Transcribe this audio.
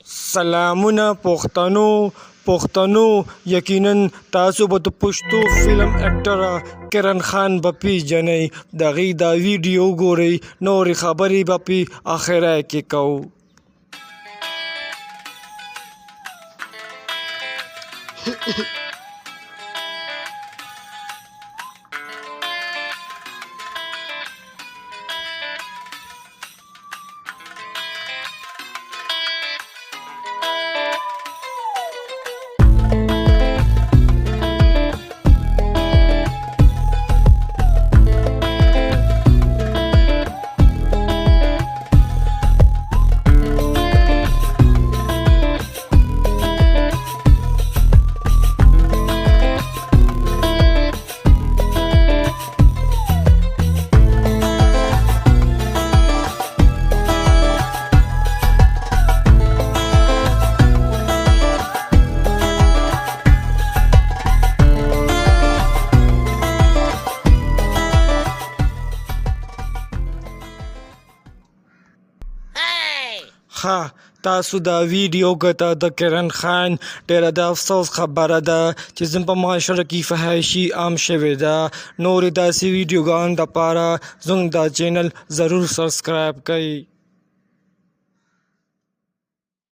سلامونه پښتنو یقینا تاسو به د پښتو فلم اکټر کرن خان به پیژنئ د هغې دا ویډیو ګورئ نورې خبرې به په اخره کې کوو ها تاسو دا ویډیو کته د کرن خان ډیره د افسوس خبره ده چې زموږ په معاشره کې فحاشي عام شوې ده نورې داسې ویډیوګانو دپاره زموږ دا چینل ضرور سبسکرایب کړئ